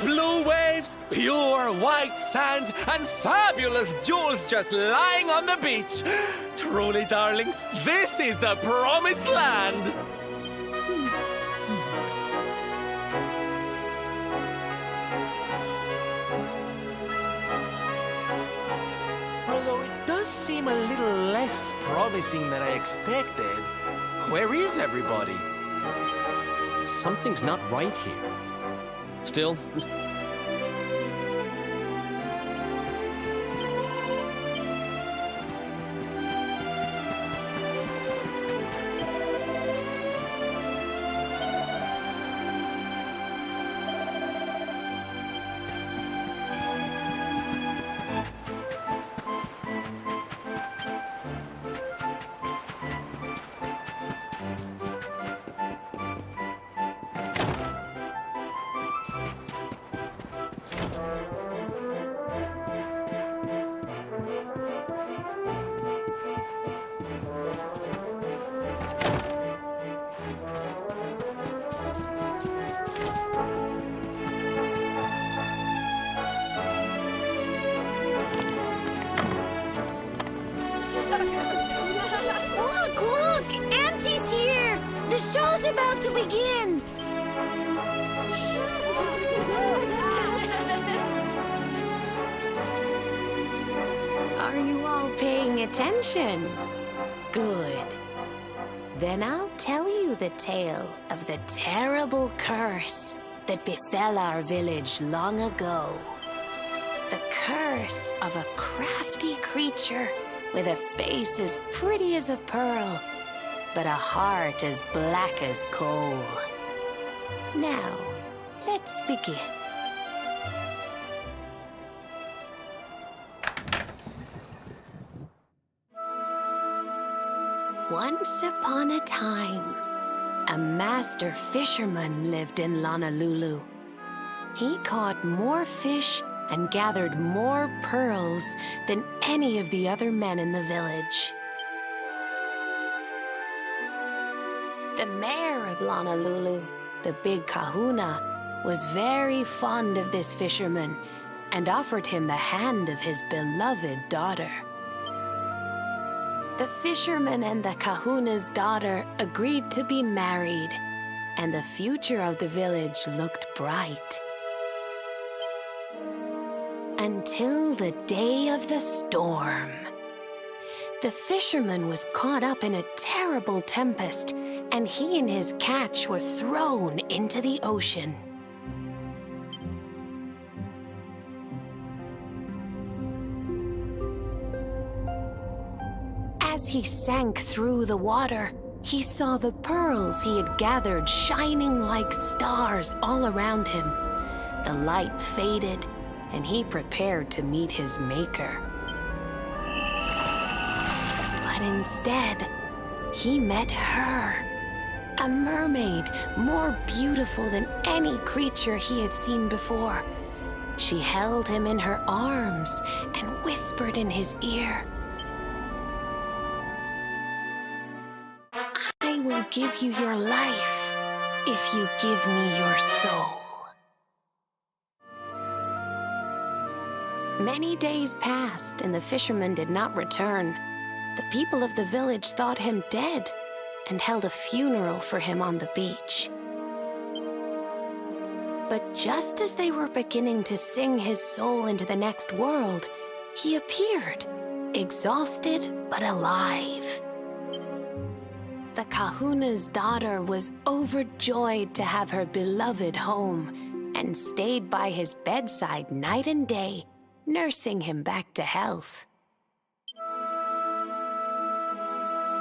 Blue waves, pure white sand, and fabulous jewels just lying on the beach. Truly, darlings, this is the promised land. Although it does seem a little less promising than I expected, where is everybody? Something's not right here. Still, Look! Auntie's here! The show's about to begin! Are you all paying attention? Good. Then I'll tell you the tale of the terrible curse that befell our village long ago. The curse of a crafty creature with a face as pretty as a pearl, but a heart as black as coal. Now, let's begin. Once upon a time, a master fisherman lived in Honolulu. He caught more fish and gathered more pearls than any of the other men in the village. The mayor of Honolulu, the big kahuna, was very fond of this fisherman and offered him the hand of his beloved daughter. The fisherman and the kahuna's daughter agreed to be married, and the future of the village looked bright. Until the day of the storm. The fisherman was caught up in a terrible tempest, and he and his catch were thrown into the ocean. As he sank through the water, he saw the pearls he had gathered shining like stars all around him. The light faded, and he prepared to meet his maker. But instead, he met her, a mermaid more beautiful than any creature he had seen before. She held him in her arms and whispered in his ear, "I will give you your life if you give me your soul." Many days passed, and the fisherman did not return. The people of the village thought him dead and held a funeral for him on the beach. But just as they were beginning to sing his soul into the next world, he appeared, exhausted but alive. The kahuna's daughter was overjoyed to have her beloved home and stayed by his bedside night and day, nursing him back to health.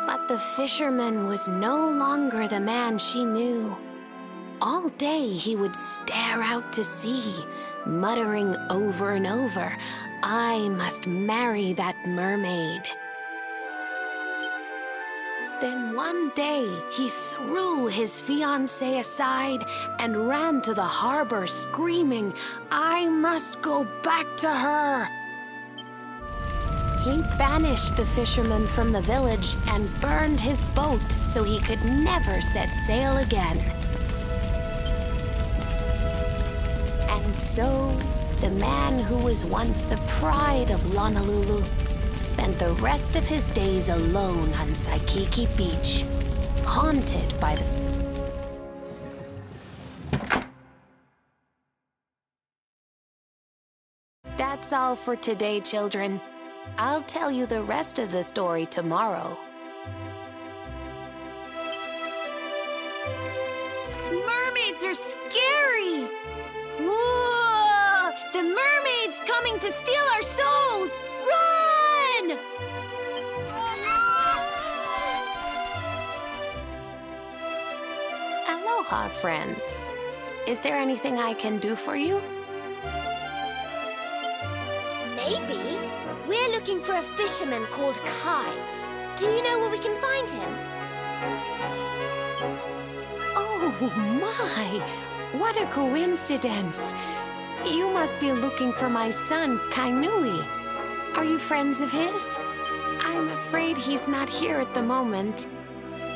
But the fisherman was no longer the man she knew. All day he would stare out to sea, muttering over and over, "I must marry that mermaid." Then one day he threw his fiancée aside and ran to the harbor screaming, "I must go back to her." He banished the fisherman from the village and burned his boat so he could never set sail again. And And so, the man who was once the pride of Honolulu spent the rest of his days alone on Saikiki Beach, haunted by the... That's all for today, children. I'll tell you the rest of the story tomorrow. Mermaids are scary! Whoa! The mermaid's coming to steal our souls! Run! Aloha, friends. Is there anything I can do for you? Maybe. We're looking for a fisherman called Kai. Do you know where we can find him? Oh my! What a coincidence! You must be looking for my son, Kainui. Are you friends of his? I'm afraid he's not here at the moment.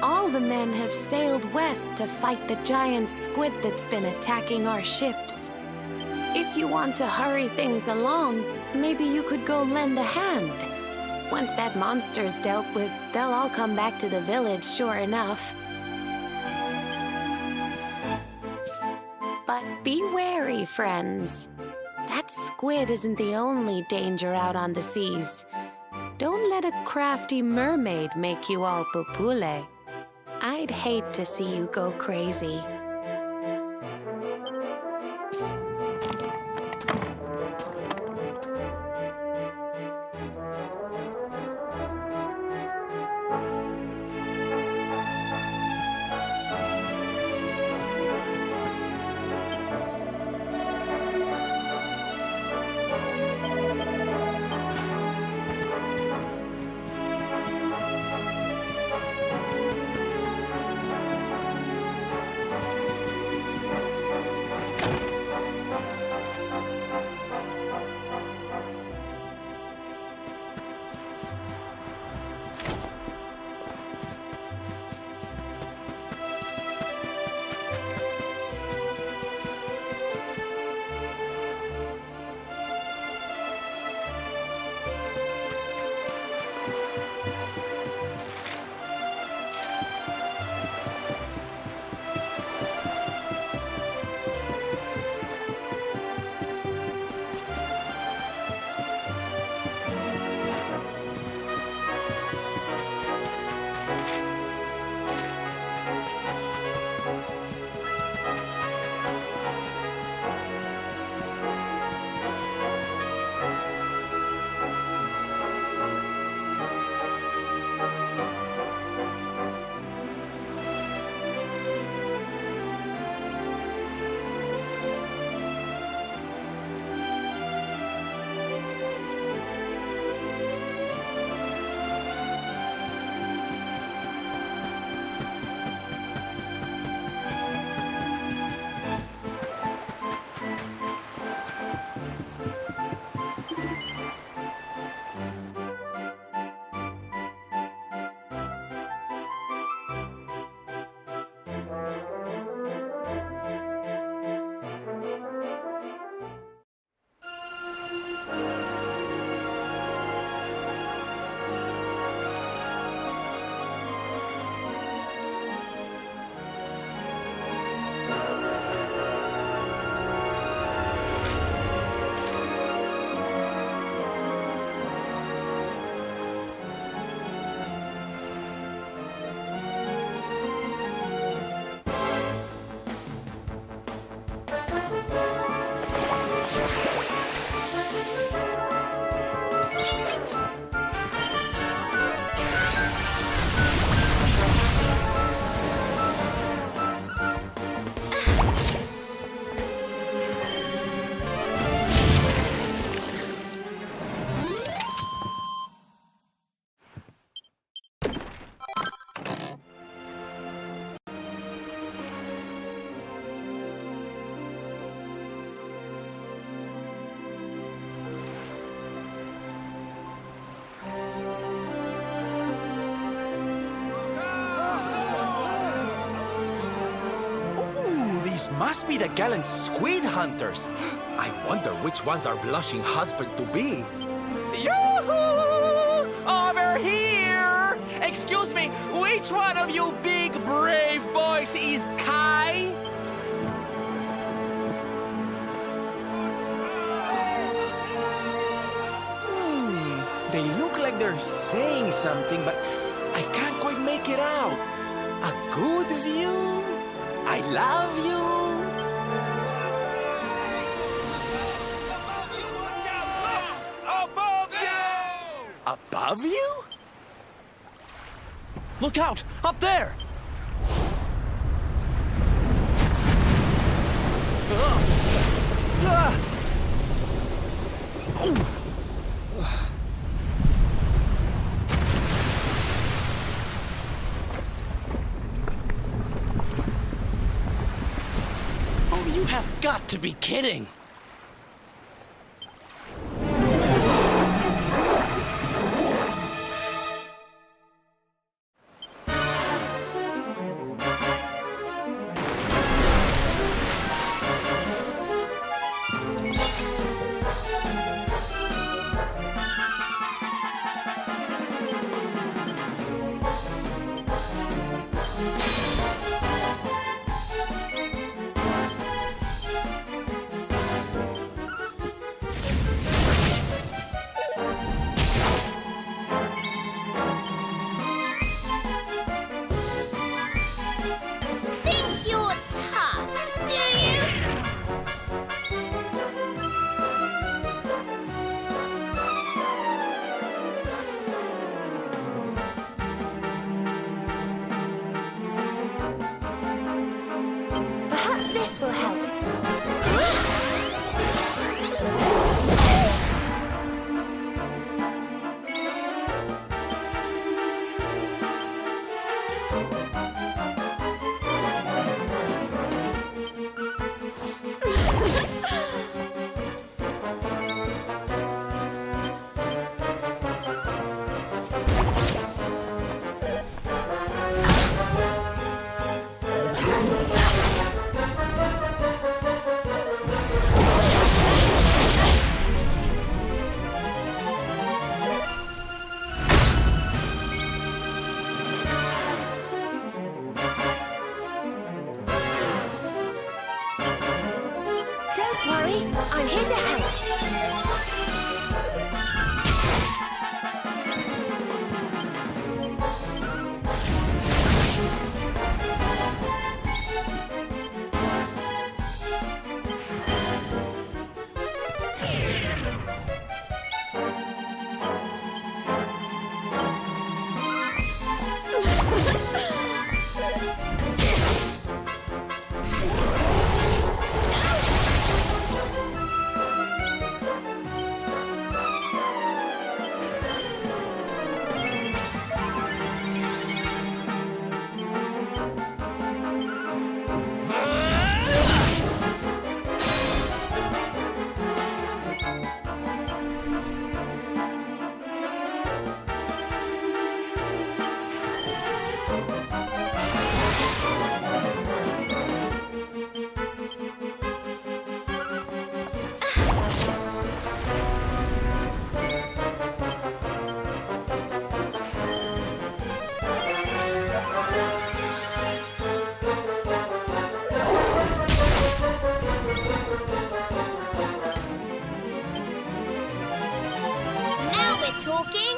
All the men have sailed west to fight the giant squid that's been attacking our ships. If you want to hurry things along, maybe you could go lend a hand. Once that monster's dealt with, they'll all come back to the village, sure enough. But be wary, friends. That squid isn't the only danger out on the seas. Don't let a crafty mermaid make you all pupule. I'd hate to see you go crazy. must be the gallant squid hunters. I wonder which one's our blushing husband-to-be. Yoo-hoo! Over here! Excuse me, which one of you big brave boys is Kai? They look like they're saying something, but I can't quite make it out. A good view? I love you? Above you! Above you? Look out! Up there! Oh, you have got to be kidding! Think you're tough, do you? Perhaps this will help. Don't worry, I'm here to help. Now we're talking.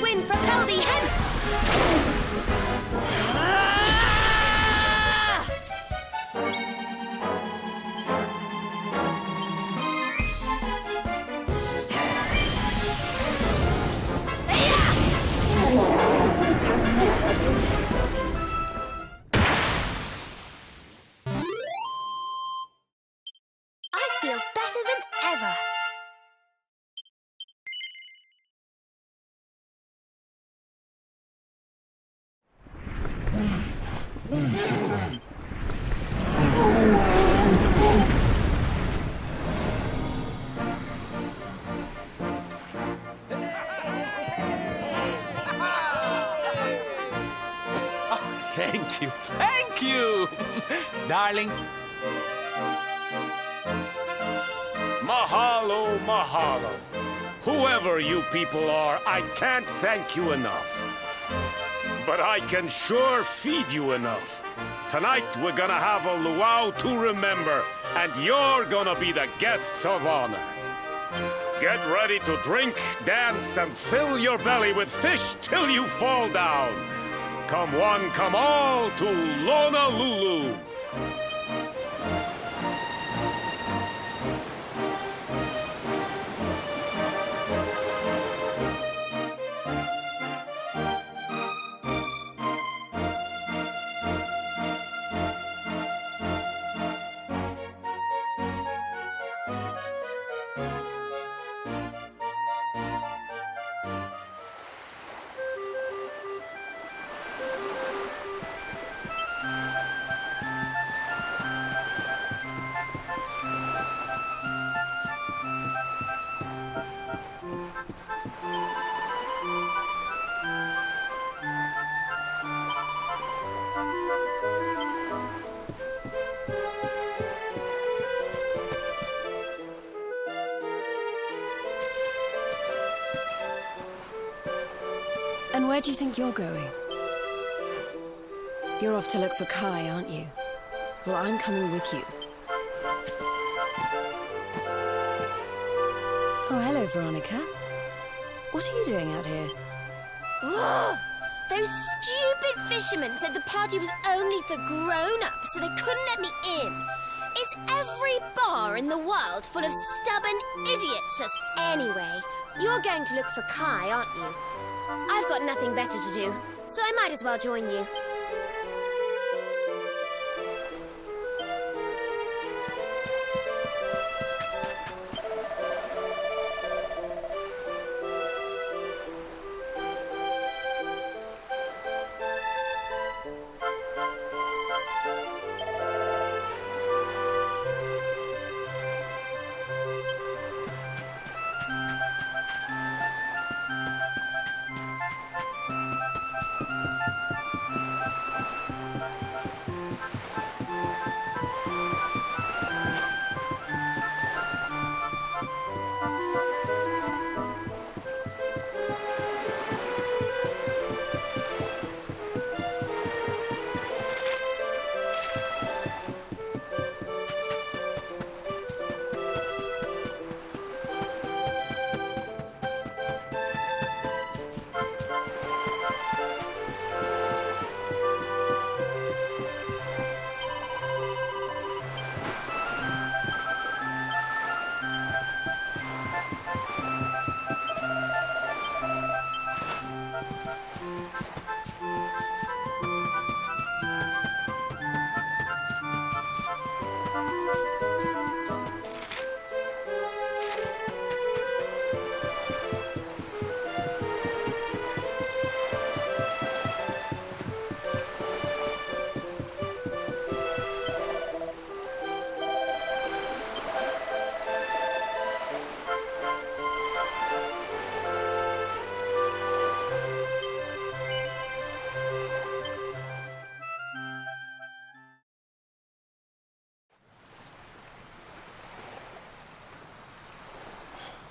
winds propel thee hence! I feel better than ever. Thank you. Thank you! Darlings, Mahalo, mahalo. Whoever you people are, I can't thank you enough. But I can sure feed you enough. Tonight we're gonna have a luau to remember, and you're gonna be the guests of honor. Get ready to drink, dance, and fill your belly with fish till you fall down. Come one, come all to Honolulu. And where do you think you're going? You're off to look for Kai, aren't you? Well, I'm coming with you. Oh, hello, Veronica. What are you doing out here? Ugh! Those stupid fishermen said the party was only for grown-ups, so they couldn't let me in. Is every bar in the world full of stubborn idiots? Anyway, you're going to look for Kai, aren't you? I've got nothing better to do, so I might as well join you.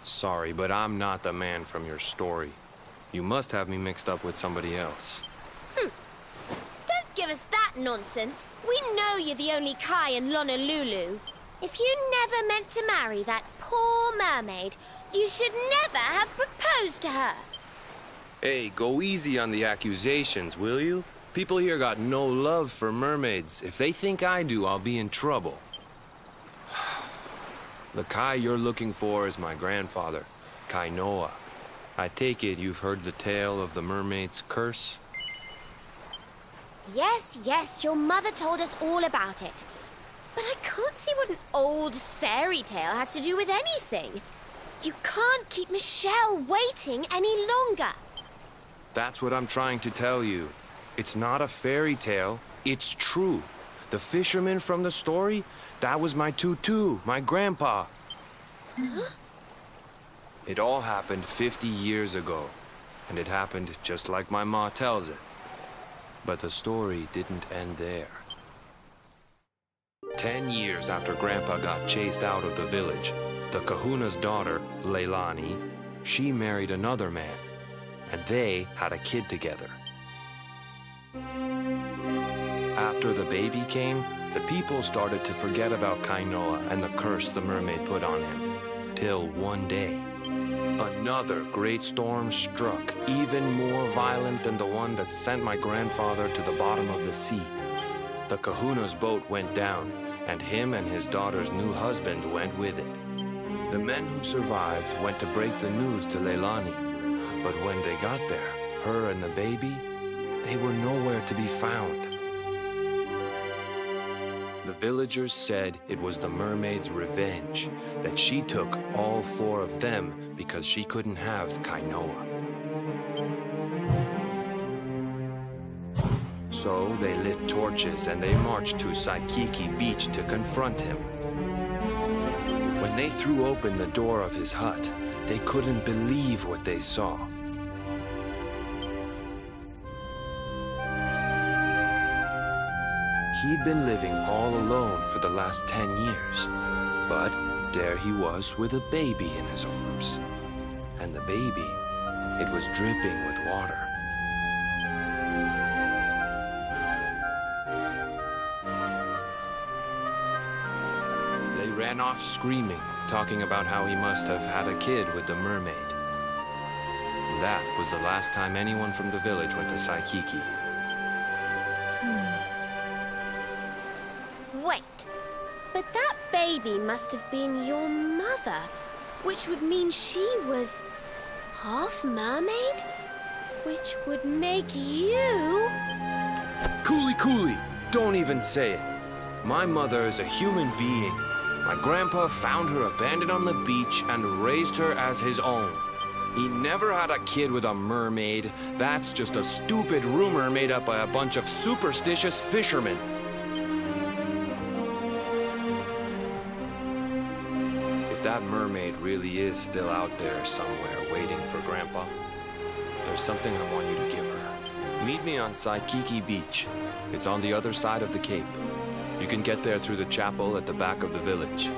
Sorry, but I'm not the man from your story. You must have me mixed up with somebody else. Don't give us that nonsense. We know you're the only Kai in Honolulu. If you never meant to marry that poor mermaid, you should never have proposed to her. Hey, go easy on the accusations, will you? People here got no love for mermaids. If they think I do, I'll be in trouble. The Kai you're looking for is my grandfather, Kainoa. I take it you've heard the tale of the mermaid's curse? Yes, yes, your mother told us all about it. But I can't see what an old fairy tale has to do with anything. You can't keep Michelle waiting any longer. That's what I'm trying to tell you. It's not a fairy tale, it's true. The fisherman from the story, that was my tutu, my grandpa. Huh? It all happened 50 years ago, and it happened just like my ma tells it. But the story didn't end there. 10 years after Grandpa got chased out of the village, the kahuna's daughter, Leilani, she married another man, and they had a kid together. After the baby came, the people started to forget about Kainoa and the curse the mermaid put on him. Till one day, another great storm struck, even more violent than the one that sent my grandfather to the bottom of the sea. The kahuna's boat went down, and him and his daughter's new husband went with it. The men who survived went to break the news to Leilani, but when they got there, her and the baby, they were nowhere to be found. The villagers said it was the mermaid's revenge, that she took all 4 of them because she couldn't have Kainoa. So they lit torches and they marched to Saikiki Beach to confront him. When they threw open the door of his hut, they couldn't believe what they saw. He'd been living all alone for the last 10 years, but there he was with a baby in his arms. And the baby, it was dripping with water. They ran off screaming, talking about how he must have had a kid with the mermaid. That was the last time anyone from the village went to Saikiki. Wait, but that baby must have been your mother, which would mean she was half mermaid, which would make you... Cooley, don't even say it. My mother is a human being. My grandpa found her abandoned on the beach and raised her as his own. He never had a kid with a mermaid. That's just a stupid rumor made up by a bunch of superstitious fishermen. If that mermaid really is still out there somewhere waiting for Grandpa, there's something I want you to give her. Meet me on Saikiki Beach. It's on the other side of the cape. You can get there through the chapel at the back of the village.